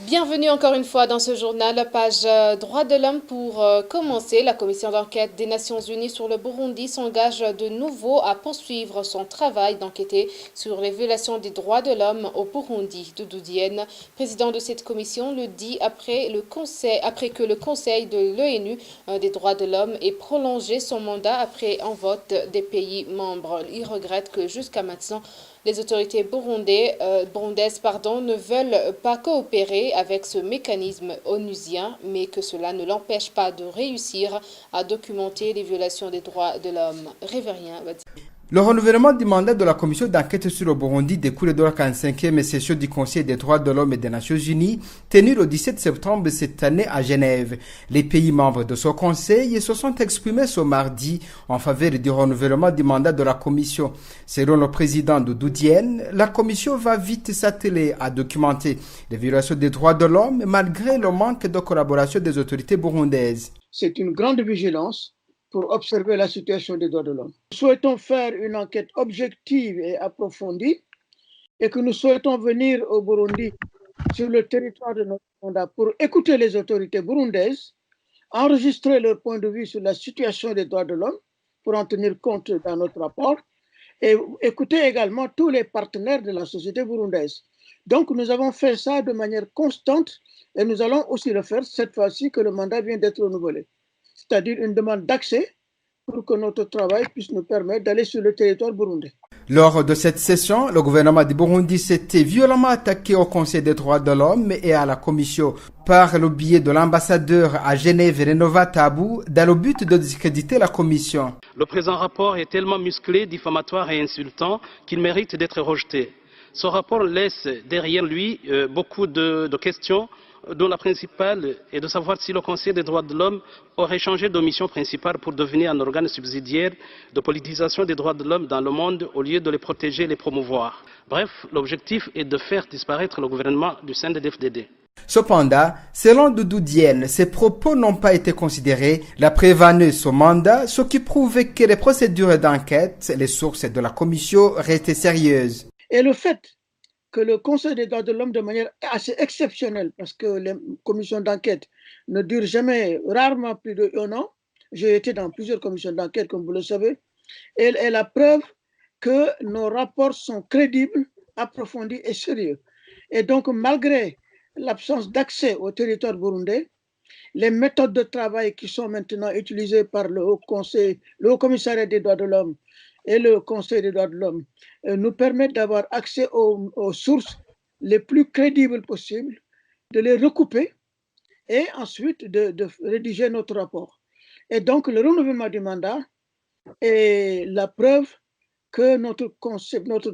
Bienvenue encore une fois dans ce journal, page Droits de l'homme pour commencer. La commission d'enquête des Nations Unies sur le Burundi s'engage de nouveau à poursuivre son travail d'enquêter sur les violations des droits de l'homme au Burundi. Doudou Diène, président de cette commission, le dit après que le Conseil de l'ONU des droits de l'homme ait prolongé son mandat après un vote des pays membres. Il regrette que jusqu'à maintenant, les autorités burundaises ne veulent pas coopérer avec ce mécanisme onusien, mais que cela ne l'empêche pas de réussir à documenter les violations des droits de l'homme. Révérien. Le renouvellement du mandat de la commission d'enquête sur le Burundi découle de la 45e session du Conseil des droits de l'homme et des Nations Unies, tenue le 17 septembre cette année à Genève. Les pays membres de ce conseil se sont exprimés ce mardi en faveur du renouvellement du mandat de la commission. Selon le président Doudou Diène, la commission va vite s'atteler à documenter les violations des droits de l'homme malgré le manque de collaboration des autorités burundaises. C'est une grande vigilance pour observer la situation des droits de l'homme. Nous souhaitons faire une enquête objective et approfondie et que nous souhaitons venir au Burundi sur le territoire de notre mandat pour écouter les autorités burundaises, enregistrer leur point de vue sur la situation des droits de l'homme pour en tenir compte dans notre rapport et écouter également tous les partenaires de la société burundaise. Donc nous avons fait ça de manière constante et nous allons aussi le faire cette fois-ci que le mandat vient d'être renouvelé. C'est-à-dire une demande d'accès pour que notre travail puisse nous permettre d'aller sur le territoire burundais. Lors de cette session, le gouvernement du Burundi s'était violemment attaqué au Conseil des droits de l'homme et à la Commission par le biais de l'ambassadeur à Genève, Renova Tabou, dans le but de discréditer la Commission. Le présent rapport est tellement musclé, diffamatoire et insultant qu'il mérite d'être rejeté. Ce rapport laisse derrière lui beaucoup de questions, dont la principale est de savoir si le Conseil des droits de l'homme aurait changé de mission principale pour devenir un organe subsidiaire de politisation des droits de l'homme dans le monde au lieu de les protéger et les promouvoir. Bref, l'objectif est de faire disparaître le gouvernement du sein de l'FDD. Cependant, selon Doudou Diène, ces propos n'ont pas été considérés. La prévenue ce mandat, ce qui prouvait que les procédures d'enquête, les sources de la commission restaient sérieuses. Et le fait que le Conseil des droits de l'homme, de manière assez exceptionnelle, parce que les commissions d'enquête ne durent jamais, rarement plus d'un an, j'ai été dans plusieurs commissions d'enquête, comme vous le savez, et est la preuve que nos rapports sont crédibles, approfondis et sérieux. Et donc, malgré l'absence d'accès au territoire burundais, les méthodes de travail qui sont maintenant utilisées par le Haut Conseil, le Haut Commissariat des droits de l'homme et le Conseil des droits de l'homme nous permettent d'avoir accès aux sources les plus crédibles possibles, de les recouper et ensuite de rédiger notre rapport. Et donc, le renouvellement du mandat est la preuve que notre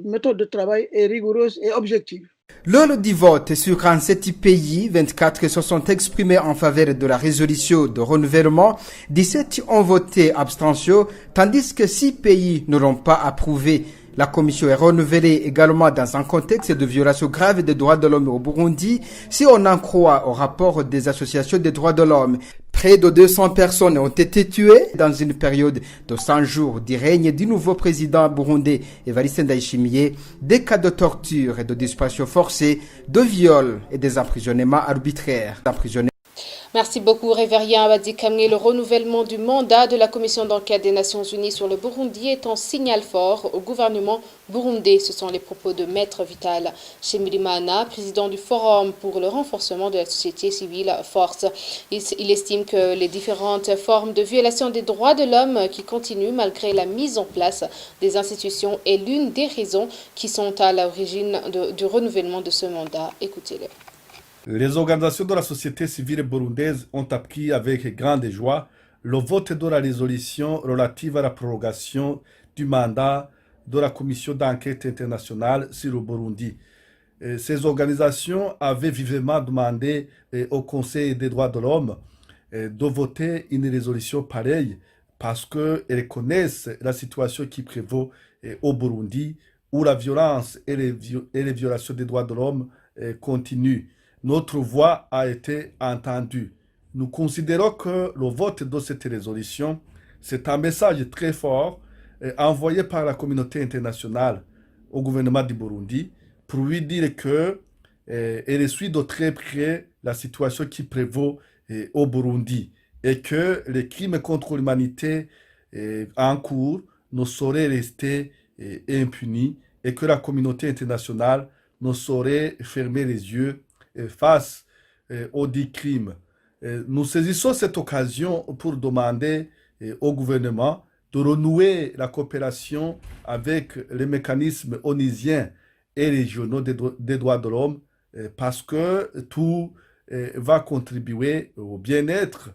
méthode de travail est rigoureuse et objective. Lors du vote sur 47 pays, 24 se sont exprimés en faveur de la résolution de renouvellement, 17 ont voté abstention, tandis que 6 pays ne l'ont pas approuvé. La commission est renouvelée également dans un contexte de violation grave des droits de l'homme au Burundi, si on en croit au rapport des associations des droits de l'homme. Près de 200 personnes ont été tuées dans une période de 100 jours du règne du nouveau président burundais Evariste Ndayishimiye, des cas de torture et de disparition forcée, de viols et des emprisonnements arbitraires. Merci beaucoup, Révérien Abadi Kamé. Le renouvellement du mandat de la commission d'enquête des Nations Unies sur le Burundi est un signal fort au gouvernement burundais. Ce sont les propos de Maître Vital Shimirimana, président du Forum pour le renforcement de la société civile Force. Il estime que les différentes formes de violation des droits de l'homme qui continuent malgré la mise en place des institutions est l'une des raisons qui sont à l'origine du renouvellement de ce mandat. Écoutez-le. Les organisations de la société civile burundaise ont appris avec grande joie le vote de la résolution relative à la prorogation du mandat de la commission d'enquête internationale sur le Burundi. Ces organisations avaient vivement demandé au Conseil des droits de l'homme de voter une résolution pareille parce qu'elles connaissent la situation qui prévaut au Burundi où la violence et les violations des droits de l'homme continuent. Notre voix a été entendue. Nous considérons que le vote de cette résolution, c'est un message très fort envoyé par la communauté internationale au gouvernement du Burundi pour lui dire que elle suit de très près la situation qui prévaut au Burundi et que les crimes contre l'humanité en cours ne sauraient rester impunis et que la communauté internationale ne saurait fermer les yeux face aux dits crimes. Nous saisissons cette occasion pour demander au gouvernement de renouer la coopération avec les mécanismes onusiens et régionaux des droits de l'homme parce que tout va contribuer au bien-être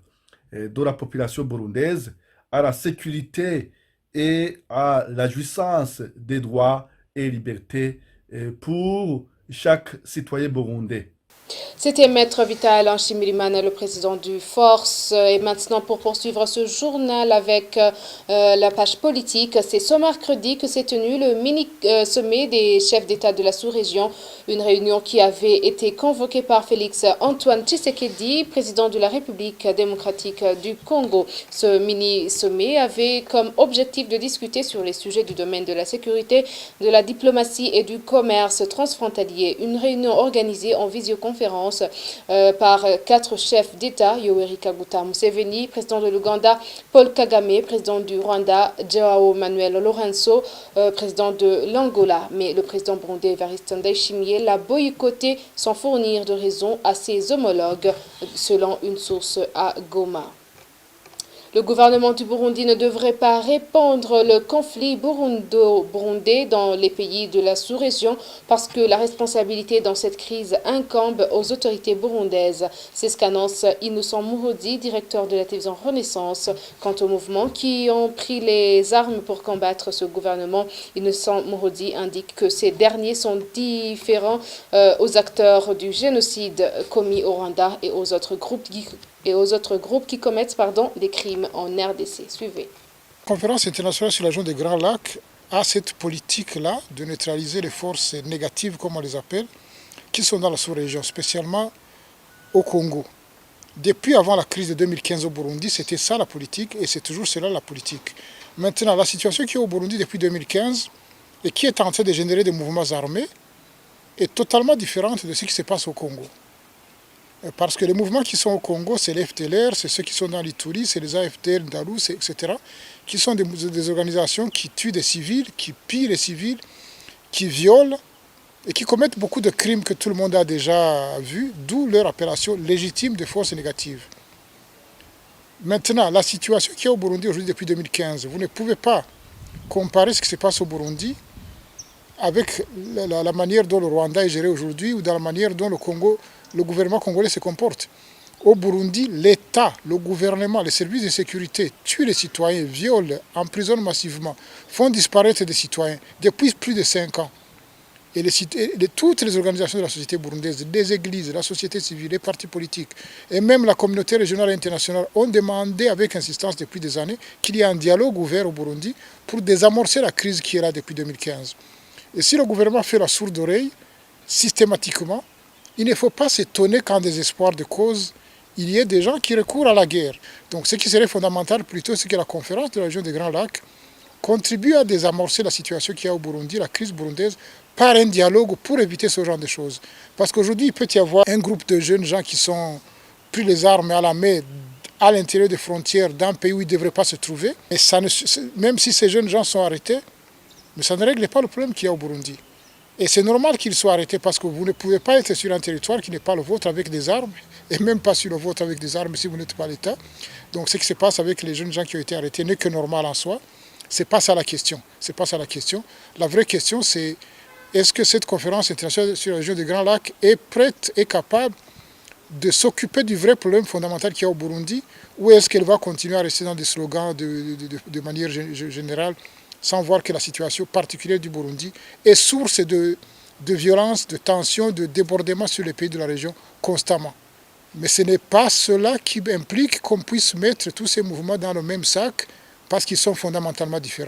de la population burundaise, à la sécurité et à la jouissance des droits et libertés pour chaque citoyen burundais. C'était Maître Vital Nshimirimana, le président du Force. Et maintenant, pour poursuivre ce journal avec la page politique, c'est ce mercredi que s'est tenu le mini-sommet des chefs d'État de la sous-région. Une réunion qui avait été convoquée par Félix Antoine Tshisekedi, président de la République démocratique du Congo. Ce mini-sommet avait comme objectif de discuter sur les sujets du domaine de la sécurité, de la diplomatie et du commerce transfrontalier. Une réunion organisée en visioconférence par 4 chefs d'État, Yoweri Kaguta Museveni, président de l'Ouganda, Paul Kagame, président du Rwanda, Joao Manuel Lorenzo, président de l'Angola. Mais le président burundais Evariste Ndayishimiye l'a boycotté sans fournir de raison à ses homologues, selon une source à Goma. Le gouvernement du Burundi ne devrait pas répandre le conflit burundais dans les pays de la sous-région parce que la responsabilité dans cette crise incombe aux autorités burundaises. C'est ce qu'annonce Innocent Mourodi, directeur de la télévision Renaissance. Quant aux mouvements qui ont pris les armes pour combattre ce gouvernement, Innocent Mourodi indique que ces derniers sont différents aux acteurs du génocide commis au Rwanda et aux autres groupes qui commettent des crimes en RDC. Suivez. La conférence internationale sur la région des Grands Lacs a cette politique-là de neutraliser les forces négatives, comme on les appelle, qui sont dans la sous-région, spécialement au Congo. Depuis avant la crise de 2015 au Burundi, c'était ça la politique et c'est toujours cela la politique. Maintenant, la situation qui est au Burundi depuis 2015 et qui est en train de générer des mouvements armés est totalement différente de ce qui se passe au Congo. Parce que les mouvements qui sont au Congo, c'est les FDLR, c'est ceux qui sont dans l'Ituri, c'est les AFDL, Dalou, etc., qui sont des organisations qui tuent des civils, qui pillent les civils, qui violent et qui commettent beaucoup de crimes que tout le monde a déjà vus, d'où leur appellation légitime de forces négatives. Maintenant, la situation qu'il y a au Burundi aujourd'hui depuis 2015, vous ne pouvez pas comparer ce qui se passe au Burundi avec la manière dont le Rwanda est géré aujourd'hui ou dans la manière dont le gouvernement congolais se comporte. Au Burundi, l'État, le gouvernement, les services de sécurité tuent les citoyens, violent, emprisonnent massivement, font disparaître des citoyens depuis plus de 5 ans. Et toutes les organisations de la société burundaise, les églises, la société civile, les partis politiques et même la communauté régionale et internationale ont demandé avec insistance depuis des années qu'il y ait un dialogue ouvert au Burundi pour désamorcer la crise qui est là depuis 2015. Et si le gouvernement fait la sourde oreille, systématiquement, il ne faut pas s'étonner qu'en désespoir de cause, il y ait des gens qui recourent à la guerre. Donc ce qui serait fondamental plutôt, c'est que la conférence de la région des Grands Lacs contribue à désamorcer la situation qu'il y a au Burundi, la crise burundaise, par un dialogue pour éviter ce genre de choses. Parce qu'aujourd'hui, il peut y avoir un groupe de jeunes gens qui sont pris les armes à la main à l'intérieur des frontières d'un pays où ils ne devraient pas se trouver. Et même si ces jeunes gens sont arrêtés, mais ça ne règle pas le problème qu'il y a au Burundi. Et c'est normal qu'ils soient arrêtés parce que vous ne pouvez pas être sur un territoire qui n'est pas le vôtre avec des armes, et même pas sur le vôtre avec des armes si vous n'êtes pas l'État. Donc ce qui se passe avec les jeunes gens qui ont été arrêtés n'est que normal en soi. C'est pas ça la question. C'est pas ça la question. La vraie question, c'est est-ce que cette conférence internationale sur la région des Grands Lacs est prête et capable de s'occuper du vrai problème fondamental qu'il y a au Burundi, ou est-ce qu'elle va continuer à rester dans des slogans de manière générale, sans voir que la situation particulière du Burundi est source de violence, de tensions, de débordements sur les pays de la région constamment. Mais ce n'est pas cela qui implique qu'on puisse mettre tous ces mouvements dans le même sac parce qu'ils sont fondamentalement différents.